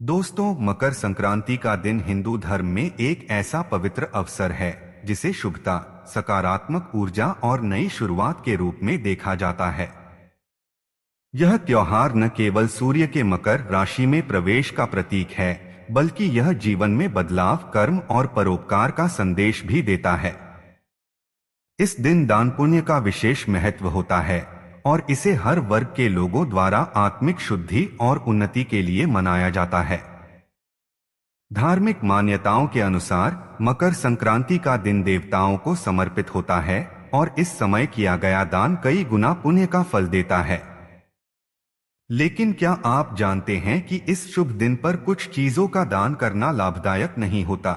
दोस्तों, मकर संक्रांति का दिन हिंदू धर्म में एक ऐसा पवित्र अवसर है जिसे शुभता, सकारात्मक ऊर्जा और नई शुरुआत के रूप में देखा जाता है। यह त्योहार न केवल सूर्य के मकर राशि में प्रवेश का प्रतीक है, बल्कि यह जीवन में बदलाव, कर्म और परोपकार का संदेश भी देता है। इस दिन दान पुण्य का विशेष महत्व होता है और इसे हर वर्ग के लोगों द्वारा आत्मिक शुद्धि और उन्नति के लिए मनाया जाता है। धार्मिक मान्यताओं के अनुसार मकर संक्रांति का दिन देवताओं को समर्पित होता है और इस समय किया गया दान कई गुना पुण्य का फल देता है। लेकिन क्या आप जानते हैं कि इस शुभ दिन पर कुछ चीजों का दान करना लाभदायक नहीं होता?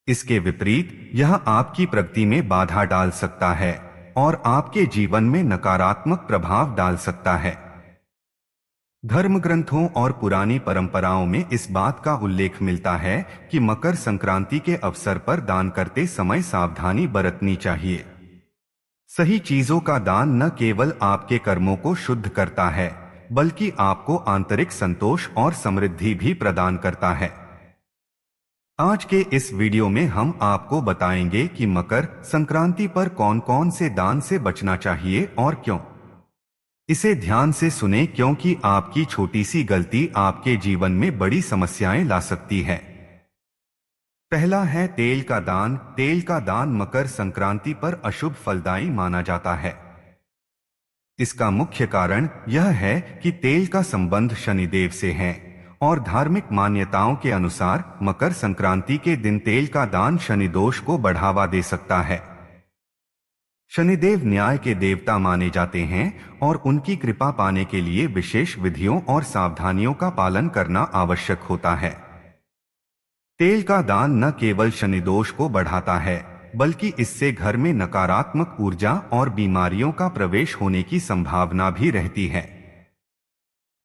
इसके विपरीत यह आपकी प्रगति में बाधा डाल सकता है और आपके जीवन में नकारात्मक प्रभाव डाल सकता है। धर्म ग्रंथों और पुरानी परंपराओं में इस बात का उल्लेख मिलता है कि मकर संक्रांति के अवसर पर दान करते समय सावधानी बरतनी चाहिए। सही चीजों का दान न केवल आपके कर्मों को शुद्ध करता है, बल्कि आपको आंतरिक संतोष और समृद्धि भी प्रदान करता है। आज के इस वीडियो में हम आपको बताएंगे कि मकर संक्रांति पर कौन कौन से दान से बचना चाहिए और क्यों। इसे ध्यान से सुने, क्योंकि आपकी छोटी सी गलती आपके जीवन में बड़ी समस्याएं ला सकती है। पहला है तेल का दान। तेल का दान मकर संक्रांति पर अशुभ फलदायी माना जाता है। इसका मुख्य कारण यह है कि तेल का संबंध शनिदेव से है और धार्मिक मान्यताओं के अनुसार मकर संक्रांति के दिन तेल का दान शनि दोष को बढ़ावा दे सकता है। शनिदेव न्याय के देवता माने जाते हैं और उनकी कृपा पाने के लिए विशेष विधियों और सावधानियों का पालन करना आवश्यक होता है। तेल का दान न केवल शनि दोष को बढ़ाता है, बल्कि इससे घर में नकारात्मक ऊर्जा और बीमारियों का प्रवेश होने की संभावना भी रहती है।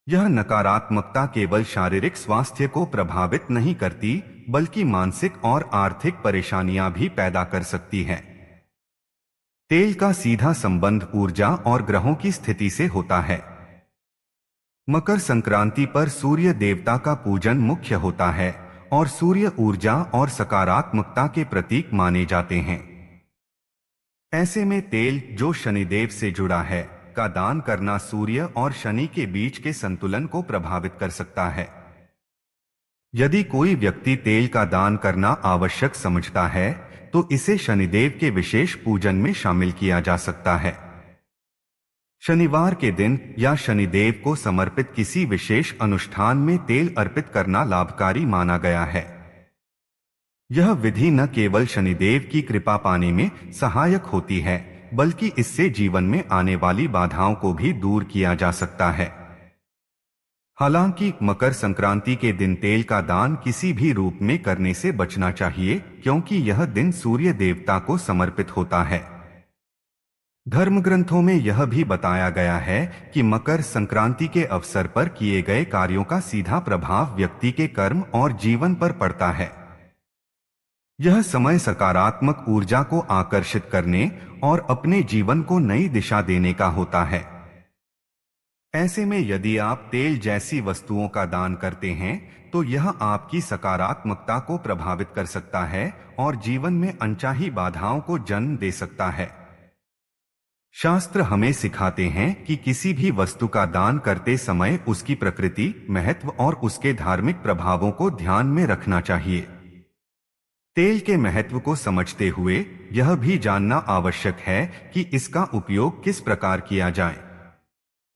यह नकारात्मकता केवल शारीरिक स्वास्थ्य को प्रभावित नहीं करती, बल्कि मानसिक और आर्थिक परेशानियां भी पैदा कर सकती है। तेल का सीधा संबंध ऊर्जा और ग्रहों की स्थिति से होता है। मकर संक्रांति पर सूर्य देवता का पूजन मुख्य होता है और सूर्य ऊर्जा और सकारात्मकता के प्रतीक माने जाते हैं। ऐसे में तेल, जो शनिदेव से जुड़ा है, का दान करना सूर्य और शनि के बीच के संतुलन को प्रभावित कर सकता है। यदि कोई व्यक्ति तेल का दान करना आवश्यक समझता है, तो इसे शनिदेव के विशेष पूजन में शामिल किया जा सकता है। शनिवार के दिन या शनिदेव को समर्पित किसी विशेष अनुष्ठान में तेल अर्पित करना लाभकारी माना गया है। यह विधि न केवल शनिदेव की कृपा पाने में सहायक होती है, बल्कि इससे जीवन में आने वाली बाधाओं को भी दूर किया जा सकता है। हालांकि मकर संक्रांति के दिन तेल का दान किसी भी रूप में करने से बचना चाहिए, क्योंकि यह दिन सूर्य देवता को समर्पित होता है। धर्म ग्रंथों में यह भी बताया गया है कि मकर संक्रांति के अवसर पर किए गए कार्यों का सीधा प्रभाव व्यक्ति के कर्म और जीवन पर पड़ता है। यह समय सकारात्मक ऊर्जा को आकर्षित करने और अपने जीवन को नई दिशा देने का होता है। ऐसे में यदि आप तेल जैसी वस्तुओं का दान करते हैं, तो यह आपकी सकारात्मकता को प्रभावित कर सकता है और जीवन में अनचाही बाधाओं को जन्म दे सकता है। शास्त्र हमें सिखाते हैं कि किसी भी वस्तु का दान करते समय उसकी प्रकृति, महत्व और उसके धार्मिक प्रभावों को ध्यान में रखना चाहिए। तेल के महत्व को समझते हुए यह भी जानना आवश्यक है कि इसका उपयोग किस प्रकार किया जाए।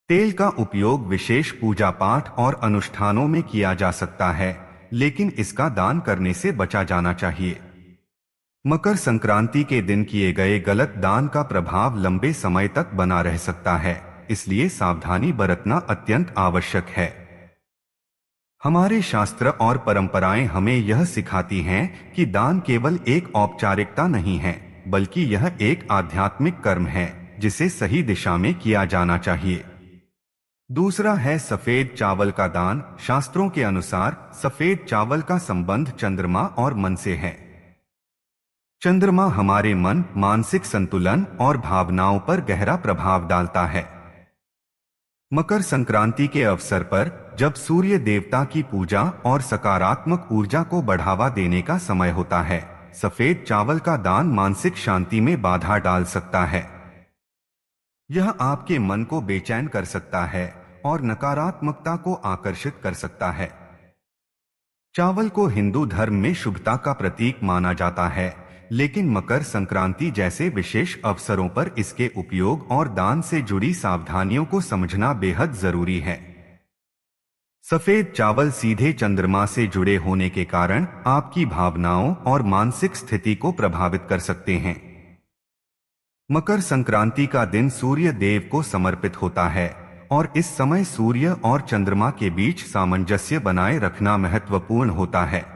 तेल का उपयोग विशेष पूजा पाठ और अनुष्ठानों में किया जा सकता है, लेकिन इसका दान करने से बचा जाना चाहिए। मकर संक्रांति के दिन किए गए गलत दान का प्रभाव लंबे समय तक बना रह सकता है, इसलिए सावधानी बरतना अत्यंत आवश्यक है। हमारे शास्त्र और परंपराएं हमें यह सिखाती हैं कि दान केवल एक औपचारिकता नहीं है, बल्कि यह एक आध्यात्मिक कर्म है जिसे सही दिशा में किया जाना चाहिए। दूसरा है सफेद चावल का दान। शास्त्रों के अनुसार सफेद चावल का संबंध चंद्रमा और मन से है। चंद्रमा हमारे मन, मानसिक संतुलन और भावनाओं पर गहरा प्रभाव डालता है। मकर संक्रांति के अवसर पर जब सूर्य देवता की पूजा और सकारात्मक ऊर्जा को बढ़ावा देने का समय होता है, सफेद चावल का दान मानसिक शांति में बाधा डाल सकता है। यह आपके मन को बेचैन कर सकता है और नकारात्मकता को आकर्षित कर सकता है। चावल को हिंदू धर्म में शुभता का प्रतीक माना जाता है, लेकिन मकर संक्रांति जैसे विशेष अवसरों पर इसके उपयोग और दान से जुड़ी सावधानियों को समझना बेहद जरूरी है। सफेद चावल सीधे चंद्रमा से जुड़े होने के कारण आपकी भावनाओं और मानसिक स्थिति को प्रभावित कर सकते हैं। मकर संक्रांति का दिन सूर्य देव को समर्पित होता है और इस समय सूर्य और चंद्रमा के बीच सामंजस्य बनाए रखना महत्वपूर्ण होता है।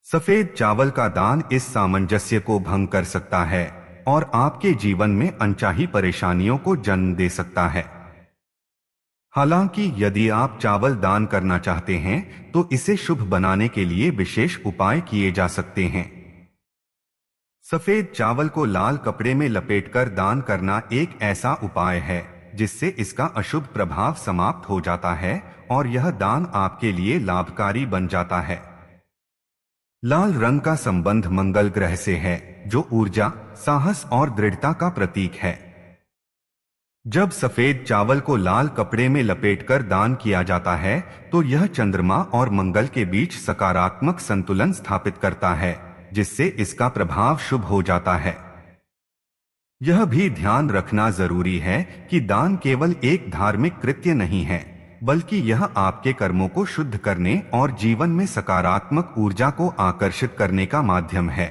सफेद चावल का दान इस सामंजस्य को भंग कर सकता है और आपके जीवन में अनचाही परेशानियों को जन्म दे सकता है। हालांकि यदि आप चावल दान करना चाहते हैं तो इसे शुभ बनाने के लिए विशेष उपाय किए जा सकते हैं। सफेद चावल को लाल कपड़े में लपेटकर दान करना एक ऐसा उपाय है जिससे इसका अशुभ प्रभाव समाप्त हो जाता है और यह दान आपके लिए लाभकारी बन जाता है। लाल रंग का संबंध मंगल ग्रह से है, जो ऊर्जा, साहस और दृढ़ता का प्रतीक है। जब सफेद चावल को लाल कपड़े में लपेटकर दान किया जाता है तो यह चंद्रमा और मंगल के बीच सकारात्मक संतुलन स्थापित करता है, जिससे इसका प्रभाव शुभ हो जाता है। यह भी ध्यान रखना जरूरी है कि दान केवल एक धार्मिक कृत्य नहीं है, बल्कि यह आपके कर्मों को शुद्ध करने और जीवन में सकारात्मक ऊर्जा को आकर्षित करने का माध्यम है।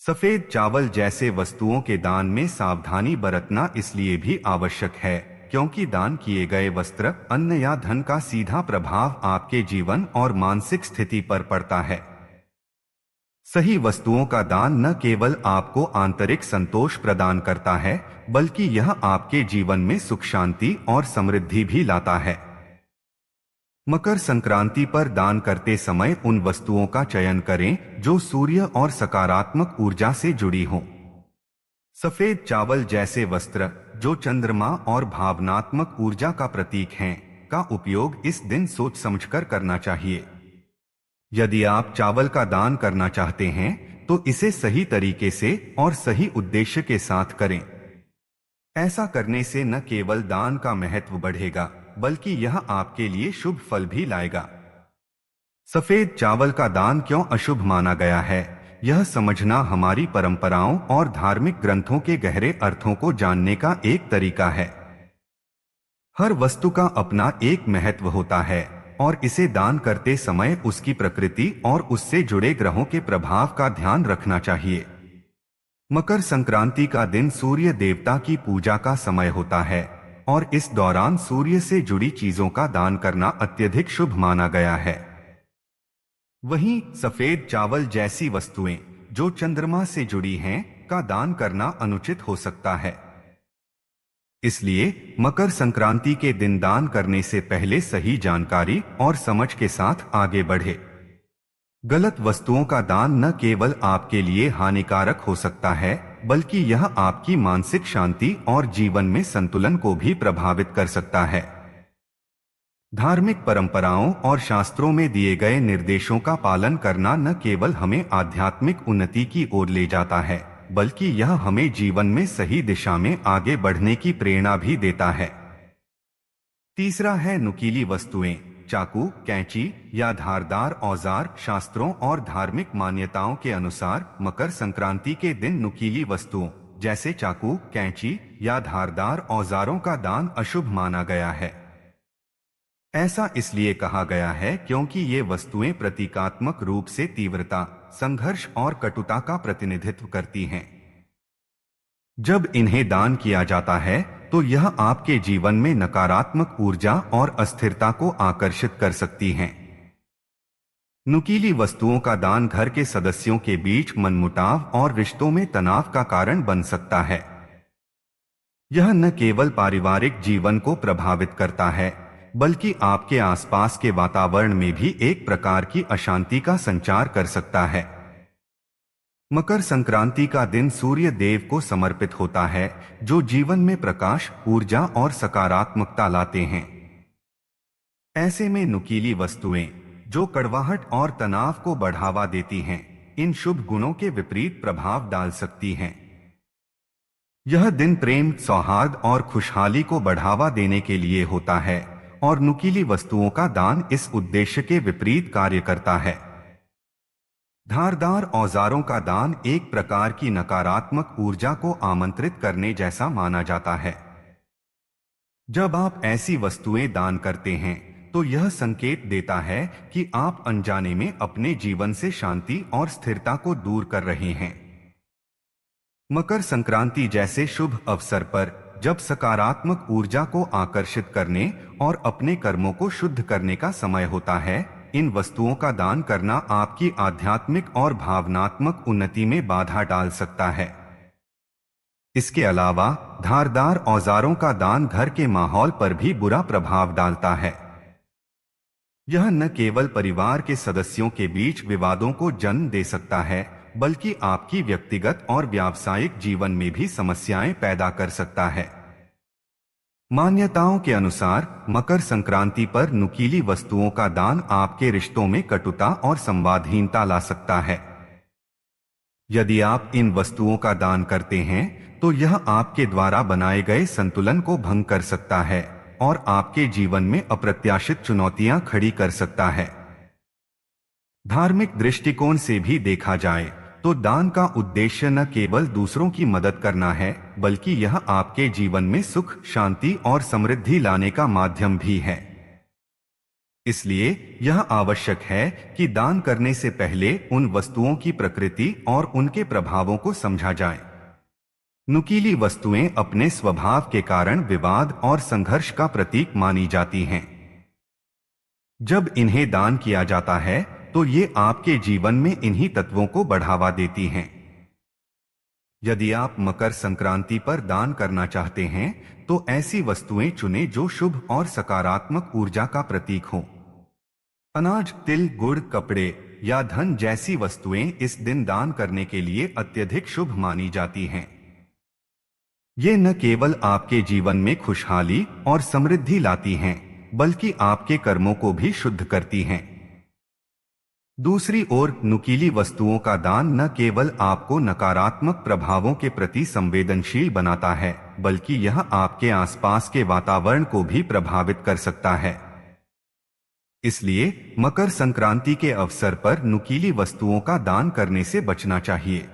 सफेद चावल जैसे वस्तुओं के दान में सावधानी बरतना इसलिए भी आवश्यक है क्योंकि दान किए गए वस्त्र, अन्न या धन का सीधा प्रभाव आपके जीवन और मानसिक स्थिति पर पड़ता है। सही वस्तुओं का दान न केवल आपको आंतरिक संतोष प्रदान करता है, बल्कि यह आपके जीवन में सुख, शांति और समृद्धि भी लाता है। मकर संक्रांति पर दान करते समय उन वस्तुओं का चयन करें जो सूर्य और सकारात्मक ऊर्जा से जुड़ी हों। सफेद चावल जैसे वस्त्र जो चंद्रमा और भावनात्मक ऊर्जा का प्रतीक हैं, का उपयोग इस दिन सोच समझकर करना चाहिए। यदि आप चावल का दान करना चाहते हैं तो इसे सही तरीके से और सही उद्देश्य के साथ करें। ऐसा करने से न केवल दान का महत्व बढ़ेगा, बल्कि यह आपके लिए शुभ फल भी लाएगा। सफेद चावल का दान क्यों अशुभ माना गया है, यह समझना हमारी परंपराओं और धार्मिक ग्रंथों के गहरे अर्थों को जानने का एक तरीका है। हर वस्तु का अपना एक महत्व होता है और इसे दान करते समय उसकी प्रकृति और उससे जुड़े ग्रहों के प्रभाव का ध्यान रखना चाहिए। मकर संक्रांति का दिन सूर्य देवता की पूजा का समय होता है और इस दौरान सूर्य से जुड़ी चीजों का दान करना अत्यधिक शुभ माना गया है। वहीं सफेद चावल जैसी वस्तुएं जो चंद्रमा से जुड़ी हैं, का दान करना अनुचित हो सकता है। इसलिए मकर संक्रांति के दिन दान करने से पहले सही जानकारी और समझ के साथ आगे बढ़े। गलत वस्तुओं का दान न केवल आपके लिए हानिकारक हो सकता है, बल्कि यह आपकी मानसिक शांति और जीवन में संतुलन को भी प्रभावित कर सकता है। धार्मिक परंपराओं और शास्त्रों में दिए गए निर्देशों का पालन करना न केवल हमें आध्यात्मिक उन्नति की ओर ले जाता है, बल्कि यह हमें जीवन में सही दिशा में आगे बढ़ने की प्रेरणा भी देता है। तीसरा है नुकीली वस्तुएं। चाकू, कैंची या धारदार औजार शास्त्रों और धार्मिक मान्यताओं के अनुसार मकर संक्रांति के दिन नुकीली वस्तुओं जैसे चाकू, कैंची या धारदार औजारों का दान अशुभ माना गया है। ऐसा इसलिए कहा गया है क्योंकि ये वस्तुएं प्रतीकात्मक रूप से तीव्रता, संघर्ष और कटुता का प्रतिनिधित्व करती हैं। जब इन्हें दान किया जाता है तो यह आपके जीवन में नकारात्मक ऊर्जा और अस्थिरता को आकर्षित कर सकती हैं। नुकीली वस्तुओं का दान घर के सदस्यों के बीच मनमुटाव और रिश्तों में तनाव का कारण बन सकता है। यह न केवल पारिवारिक जीवन को प्रभावित करता है, बल्कि आपके आसपास के वातावरण में भी एक प्रकार की अशांति का संचार कर सकता है। मकर संक्रांति का दिन सूर्य देव को समर्पित होता है, जो जीवन में प्रकाश, ऊर्जा और सकारात्मकता लाते हैं। ऐसे में नुकीली वस्तुएं, जो कड़वाहट और तनाव को बढ़ावा देती हैं, इन शुभ गुणों के विपरीत प्रभाव डाल सकती हैं। यह दिन प्रेम, सौहार्द और खुशहाली को बढ़ावा देने के लिए होता है, और नुकीली वस्तुओं का दान इस उद्देश्य के विपरीत कार्य करता है। धारदार औजारों का दान एक प्रकार की नकारात्मक ऊर्जा को आमंत्रित करने जैसा माना जाता है। जब आप ऐसी वस्तुएं दान करते हैं, तो यह संकेत देता है कि आप अनजाने में अपने जीवन से शांति और स्थिरता को दूर कर रहे हैं। मकर संक्रांति जैसे शुभ अवसर पर, जब सकारात्मक ऊर्जा को आकर्षित करने और अपने कर्मों को शुद्ध करने का समय होता है, इन वस्तुओं का दान करना आपकी आध्यात्मिक और भावनात्मक उन्नति में बाधा डाल सकता है। इसके अलावा धारदार औजारों का दान घर के माहौल पर भी बुरा प्रभाव डालता है। यह न केवल परिवार के सदस्यों के बीच विवादों को जन्म दे सकता है, बल्कि आपकी व्यक्तिगत और व्यावसायिक जीवन में भी समस्याएं पैदा कर सकता है। मान्यताओं के अनुसार मकर संक्रांति पर नुकीली वस्तुओं का दान आपके रिश्तों में कटुता और संवादहीनता ला सकता है। यदि आप इन वस्तुओं का दान करते हैं, तो यह आपके द्वारा बनाए गए संतुलन को भंग कर सकता है और आपके जीवन में अप्रत्याशित चुनौतियां खड़ी कर सकता है। धार्मिक दृष्टिकोण से भी देखा जाए तो दान का उद्देश्य न केवल दूसरों की मदद करना है, बल्कि यह आपके जीवन में सुख, शांति और समृद्धि लाने का माध्यम भी है। इसलिए यह आवश्यक है कि दान करने से पहले उन वस्तुओं की प्रकृति और उनके प्रभावों को समझा जाए। नुकीली वस्तुएं अपने स्वभाव के कारण विवाद और संघर्ष का प्रतीक मानी जाती हैं। जब इन्हें दान किया जाता है, तो ये आपके जीवन में इन्हीं तत्वों को बढ़ावा देती हैं। यदि आप मकर संक्रांति पर दान करना चाहते हैं, तो ऐसी वस्तुएं चुनें जो शुभ और सकारात्मक ऊर्जा का प्रतीक हों। अनाज, तिल, गुड़, कपड़े या धन जैसी वस्तुएं इस दिन दान करने के लिए अत्यधिक शुभ मानी जाती हैं। ये न केवल आपके जीवन में खुशहाली और समृद्धि लाती हैं, बल्कि आपके कर्मों को भी शुद्ध करती हैं। दूसरी ओर नुकीली वस्तुओं का दान न केवल आपको नकारात्मक प्रभावों के प्रति संवेदनशील बनाता है, बल्कि यह आपके आसपास के वातावरण को भी प्रभावित कर सकता है। इसलिए मकर संक्रांति के अवसर पर नुकीली वस्तुओं का दान करने से बचना चाहिए।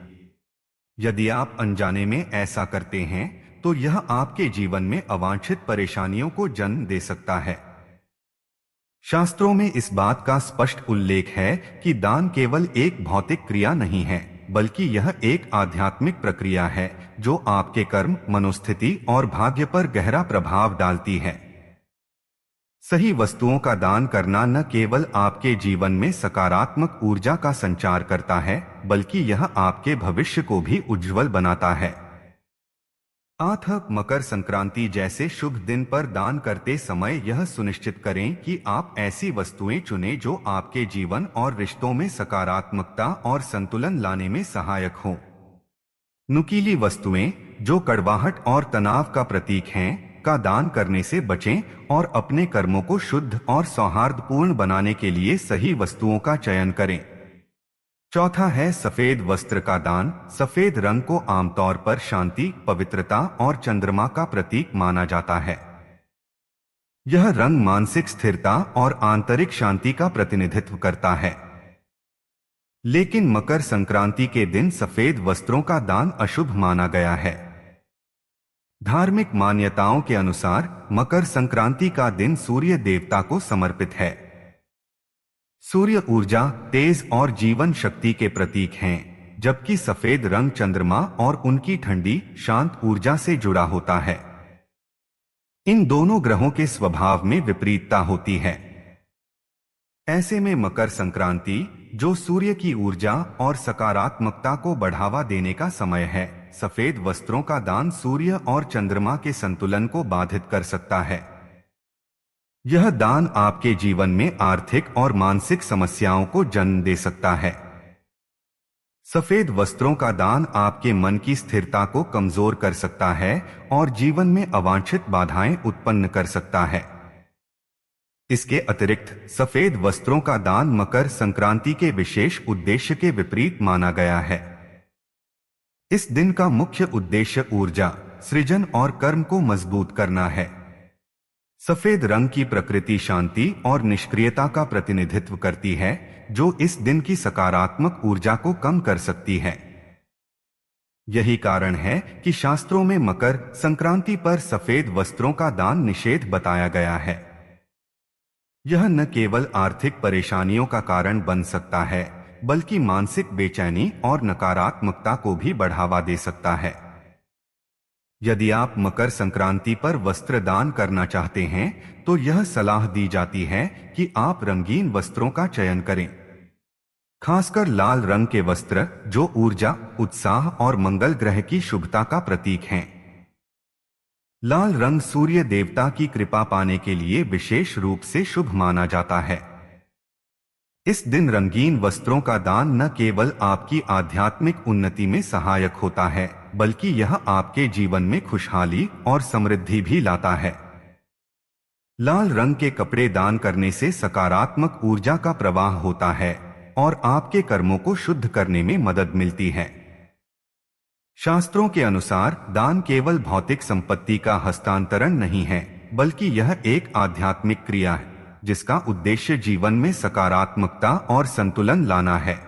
यदि आप अनजाने में ऐसा करते हैं, तो यह आपके जीवन में अवांछित परेशानियों को जन्म दे सकता है। शास्त्रों में इस बात का स्पष्ट उल्लेख है कि दान केवल एक भौतिक क्रिया नहीं है, बल्कि यह एक आध्यात्मिक प्रक्रिया है जो आपके कर्म, मनोस्थिति और भाग्य पर गहरा प्रभाव डालती है। सही वस्तुओं का दान करना न केवल आपके जीवन में सकारात्मक ऊर्जा का संचार करता है, बल्कि यह आपके भविष्य को भी उज्जवल बनाता है। मकर संक्रांति जैसे शुभ दिन पर दान करते समय यह सुनिश्चित करें कि आप ऐसी वस्तुएं चुनें जो आपके जीवन और रिश्तों में सकारात्मकता और संतुलन लाने में सहायक हों। नुकीली वस्तुएं, जो कड़वाहट और तनाव का प्रतीक हैं, का दान करने से बचें और अपने कर्मों को शुद्ध और सौहार्दपूर्ण बनाने के लिए सही वस्तुओं का चयन करें। चौथा है सफेद वस्त्र का दान। सफेद रंग को आमतौर पर शांति, पवित्रता और चंद्रमा का प्रतीक माना जाता है। यह रंग मानसिक स्थिरता और आंतरिक शांति का प्रतिनिधित्व करता है। लेकिन मकर संक्रांति के दिन सफेद वस्त्रों का दान अशुभ माना गया है। धार्मिक मान्यताओं के अनुसार मकर संक्रांति का दिन सूर्य देवता को समर्पित है। सूर्य ऊर्जा, तेज और जीवन शक्ति के प्रतीक हैं, जबकि सफेद रंग चंद्रमा और उनकी ठंडी, शांत ऊर्जा से जुड़ा होता है। इन दोनों ग्रहों के स्वभाव में विपरीतता होती है। ऐसे में मकर संक्रांति, जो सूर्य की ऊर्जा और सकारात्मकता को बढ़ावा देने का समय है, सफेद वस्त्रों का दान सूर्य और चंद्रमा के संतुलन को बाधित कर सकता है। यह दान आपके जीवन में आर्थिक और मानसिक समस्याओं को जन्म दे सकता है। सफेद वस्त्रों का दान आपके मन की स्थिरता को कमजोर कर सकता है और जीवन में अवांछित बाधाएं उत्पन्न कर सकता है। इसके अतिरिक्त सफेद वस्त्रों का दान मकर संक्रांति के विशेष उद्देश्य के विपरीत माना गया है। इस दिन का मुख्य उद्देश्य ऊर्जा, सृजन और कर्म को मजबूत करना है। सफेद रंग की प्रकृति शांति और निष्क्रियता का प्रतिनिधित्व करती है, जो इस दिन की सकारात्मक ऊर्जा को कम कर सकती है। यही कारण है कि शास्त्रों में मकर संक्रांति पर सफेद वस्त्रों का दान निषेध बताया गया है। यह न केवल आर्थिक परेशानियों का कारण बन सकता है, बल्कि मानसिक बेचैनी और नकारात्मकता को भी बढ़ावा दे सकता है। यदि आप मकर संक्रांति पर वस्त्र दान करना चाहते हैं, तो यह सलाह दी जाती है कि आप रंगीन वस्त्रों का चयन करें। खासकर लाल रंग के वस्त्र, जो ऊर्जा, उत्साह और मंगल ग्रह की शुभता का प्रतीक हैं। लाल रंग सूर्य देवता की कृपा पाने के लिए विशेष रूप से शुभ माना जाता है। इस दिन रंगीन वस्त्रों का दान न केवल आपकी आध्यात्मिक उन्नति में सहायक होता है, बल्कि यह आपके जीवन में खुशहाली और समृद्धि भी लाता है। लाल रंग के कपड़े दान करने से सकारात्मक ऊर्जा का प्रवाह होता है और आपके कर्मों को शुद्ध करने में मदद मिलती है। शास्त्रों के अनुसार दान केवल भौतिक संपत्ति का हस्तांतरण नहीं है, बल्कि यह एक आध्यात्मिक क्रिया है, जिसका उद्देश्य जीवन में सकारात्मकता और संतुलन लाना है।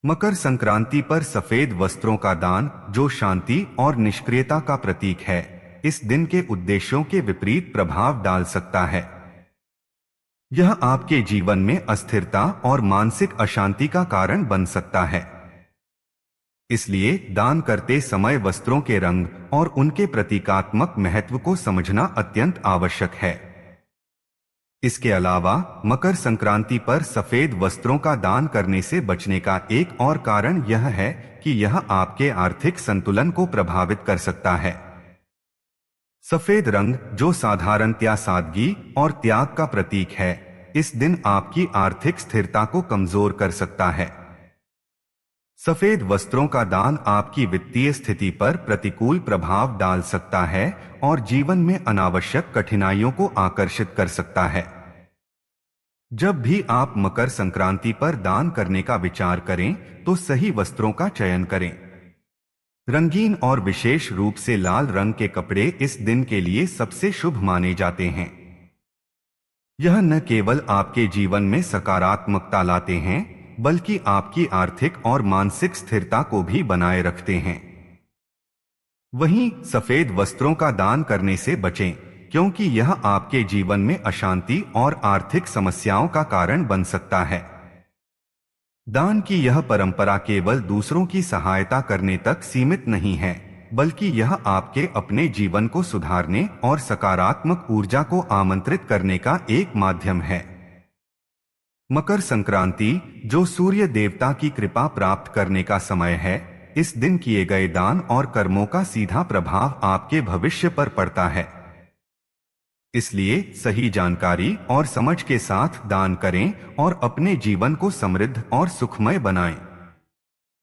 मकर संक्रांति पर सफेद वस्त्रों का दान, जो शांति और निष्क्रियता का प्रतीक है, इस दिन के उद्देश्यों के विपरीत प्रभाव डाल सकता है। यह आपके जीवन में अस्थिरता और मानसिक अशांति का कारण बन सकता है। इसलिए दान करते समय वस्त्रों के रंग और उनके प्रतीकात्मक महत्व को समझना अत्यंत आवश्यक है। इसके अलावा मकर संक्रांति पर सफेद वस्त्रों का दान करने से बचने का एक और कारण यह है कि यह आपके आर्थिक संतुलन को प्रभावित कर सकता है। सफेद रंग, जो साधारणता, सादगी और त्याग का प्रतीक है, इस दिन आपकी आर्थिक स्थिरता को कमजोर कर सकता है। सफेद वस्त्रों का दान आपकी वित्तीय स्थिति पर प्रतिकूल प्रभाव डाल सकता है और जीवन में अनावश्यक कठिनाइयों को आकर्षित कर सकता है। जब भी आप मकर संक्रांति पर दान करने का विचार करें, तो सही वस्त्रों का चयन करें। रंगीन और विशेष रूप से लाल रंग के कपड़े इस दिन के लिए सबसे शुभ माने जाते हैं। यह न केवल आपके जीवन में सकारात्मकता लाते हैं, बल्कि आपकी आर्थिक और मानसिक स्थिरता को भी बनाए रखते हैं। वहीं सफेद वस्त्रों का दान करने से बचें, क्योंकि यह आपके जीवन में अशांति और आर्थिक समस्याओं का कारण बन सकता है। दान की यह परंपरा केवल दूसरों की सहायता करने तक सीमित नहीं है, बल्कि यह आपके अपने जीवन को सुधारने और सकारात्मक ऊर्जा को आमंत्रित करने का एक माध्यम है। मकर संक्रांति, जो सूर्य देवता की कृपा प्राप्त करने का समय है, इस दिन किए गए दान और कर्मों का सीधा प्रभाव आपके भविष्य पर पड़ता है। इसलिए सही जानकारी और समझ के साथ दान करें और अपने जीवन को समृद्ध और सुखमय बनाएं।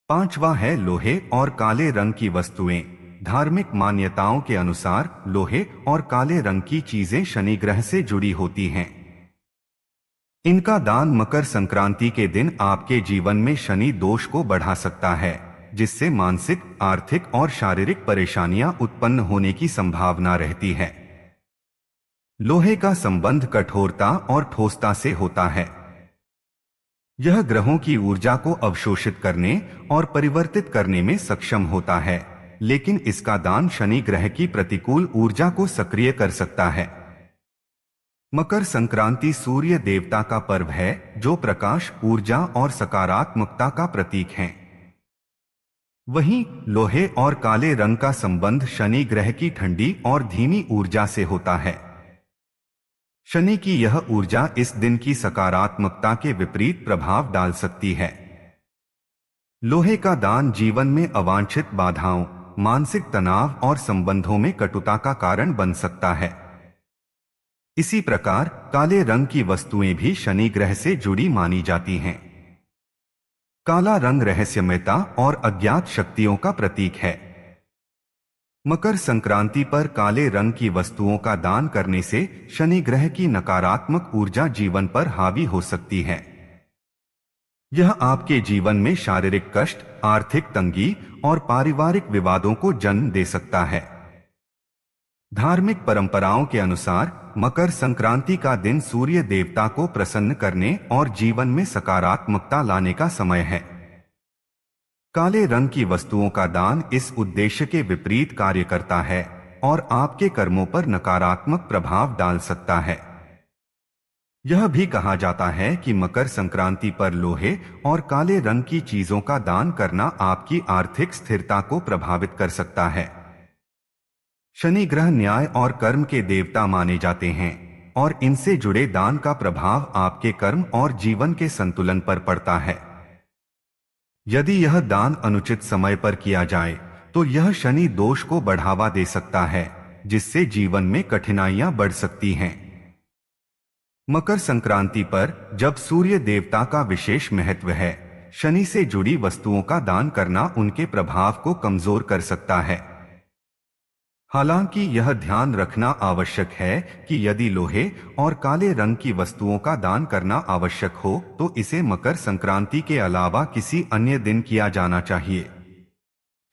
पांचवा है लोहे और काले रंग की वस्तुएं। धार्मिक मान्यताओं के अनुसार लोहे और काले रंग की चीजें शनि ग्रह से जुड़ी होती हैं। इनका दान मकर संक्रांति के दिन आपके जीवन में शनि दोष को बढ़ा सकता है, जिससे मानसिक, आर्थिक और शारीरिक परेशानियां उत्पन्न होने की संभावना रहती है। लोहे का संबंध कठोरता और ठोसता से होता है। यह ग्रहों की ऊर्जा को अवशोषित करने और परिवर्तित करने में सक्षम होता है, लेकिन इसका दान शनि ग्रह की प्रतिकूल ऊर्जा को सक्रिय कर सकता है। मकर संक्रांति सूर्य देवता का पर्व है, जो प्रकाश, ऊर्जा और सकारात्मकता का प्रतीक है। वहीं लोहे और काले रंग का संबंध शनि ग्रह की ठंडी और धीमी ऊर्जा से होता है। शनि की यह ऊर्जा इस दिन की सकारात्मकता के विपरीत प्रभाव डाल सकती है। लोहे का दान जीवन में अवांछित बाधाओं, मानसिक तनाव और संबंधों में कटुता का कारण बन सकता है। इसी प्रकार काले रंग की वस्तुएं भी शनि ग्रह से जुड़ी मानी जाती हैं। काला रंग रहस्यमयता और अज्ञात शक्तियों का प्रतीक है। मकर संक्रांति पर काले रंग की वस्तुओं का दान करने से शनि ग्रह की नकारात्मक ऊर्जा जीवन पर हावी हो सकती है। यह आपके जीवन में शारीरिक कष्ट, आर्थिक तंगी और पारिवारिक विवादों को जन्म दे सकता है। धार्मिक परंपराओं के अनुसार मकर संक्रांति का दिन सूर्य देवता को प्रसन्न करने और जीवन में सकारात्मकता लाने का समय है। काले रंग की वस्तुओं का दान इस उद्देश्य के विपरीत कार्य करता है और आपके कर्मों पर नकारात्मक प्रभाव डाल सकता है। यह भी कहा जाता है कि मकर संक्रांति पर लोहे और काले रंग की चीजों का दान करना आपकी आर्थिक स्थिरता को प्रभावित कर सकता है। शनि ग्रह न्याय और कर्म के देवता माने जाते हैं और इनसे जुड़े दान का प्रभाव आपके कर्म और जीवन के संतुलन पर पड़ता है। यदि यह दान अनुचित समय पर किया जाए तो यह शनि दोष को बढ़ावा दे सकता है, जिससे जीवन में कठिनाइयां बढ़ सकती हैं। मकर संक्रांति पर जब सूर्य देवता का विशेष महत्व है, शनि से जुड़ी वस्तुओं का दान करना उनके प्रभाव को कमजोर कर सकता है। हालांकि यह ध्यान रखना आवश्यक है कि यदि लोहे और काले रंग की वस्तुओं का दान करना आवश्यक हो तो इसे मकर संक्रांति के अलावा किसी अन्य दिन किया जाना चाहिए।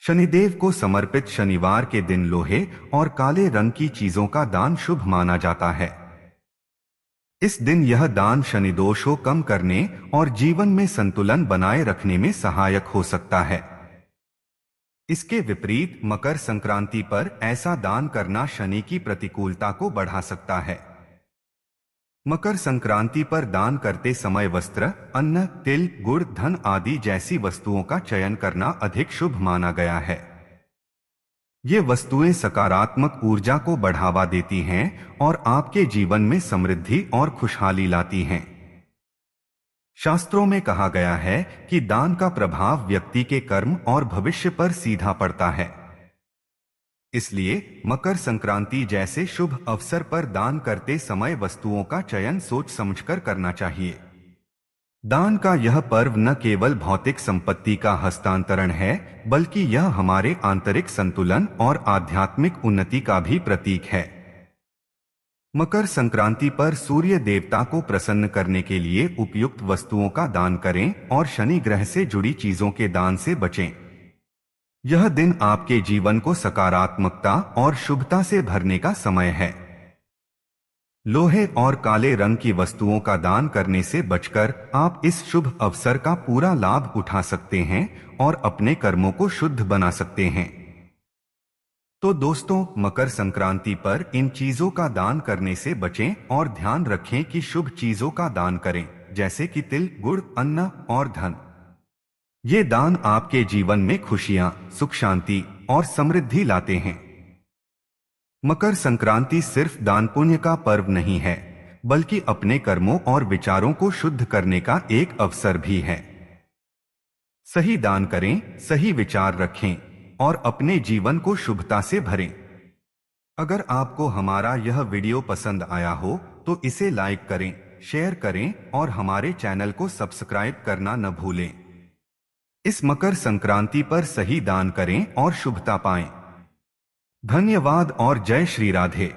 शनिदेव को समर्पित शनिवार के दिन लोहे और काले रंग की चीजों का दान शुभ माना जाता है। इस दिन यह दान शनि दोष को कम करने और जीवन में संतुलन बनाए रखने में सहायक हो सकता है। इसके विपरीत मकर संक्रांति पर ऐसा दान करना शनि की प्रतिकूलता को बढ़ा सकता है। मकर संक्रांति पर दान करते समय वस्त्र, अन्न, तिल, गुड़, धन आदि जैसी वस्तुओं का चयन करना अधिक शुभ माना गया है। ये वस्तुएं सकारात्मक ऊर्जा को बढ़ावा देती हैं और आपके जीवन में समृद्धि और खुशहाली लाती हैं। शास्त्रों में कहा गया है कि दान का प्रभाव व्यक्ति के कर्म और भविष्य पर सीधा पड़ता है। इसलिए मकर संक्रांति जैसे शुभ अवसर पर दान करते समय वस्तुओं का चयन सोच समझकर करना चाहिए। दान का यह पर्व न केवल भौतिक संपत्ति का हस्तांतरण है, बल्कि यह हमारे आंतरिक संतुलन और आध्यात्मिक उन्नति का भी प्रतीक है। मकर संक्रांति पर सूर्य देवता को प्रसन्न करने के लिए उपयुक्त वस्तुओं का दान करें और शनि ग्रह से जुड़ी चीजों के दान से बचें। यह दिन आपके जीवन को सकारात्मकता और शुभता से भरने का समय है। लोहे और काले रंग की वस्तुओं का दान करने से बचकर आप इस शुभ अवसर का पूरा लाभ उठा सकते हैं और अपने कर्मों को शुद्ध बना सकते हैं। तो दोस्तों, मकर संक्रांति पर इन चीजों का दान करने से बचें और ध्यान रखें कि शुभ चीजों का दान करें, जैसे कि तिल, गुड़, अन्न और धन। ये दान आपके जीवन में खुशियां, सुख, शांति और समृद्धि लाते हैं। मकर संक्रांति सिर्फ दान पुण्य का पर्व नहीं है, बल्कि अपने कर्मों और विचारों को शुद्ध करने का एक अवसर भी है। सही दान करें, सही विचार रखें और अपने जीवन को शुभता से भरें। अगर आपको हमारा यह वीडियो पसंद आया हो तो इसे लाइक करें, शेयर करें और हमारे चैनल को सब्सक्राइब करना न भूलें। इस मकर संक्रांति पर सही दान करें और शुभता पाएं। धन्यवाद और जय श्री राधे।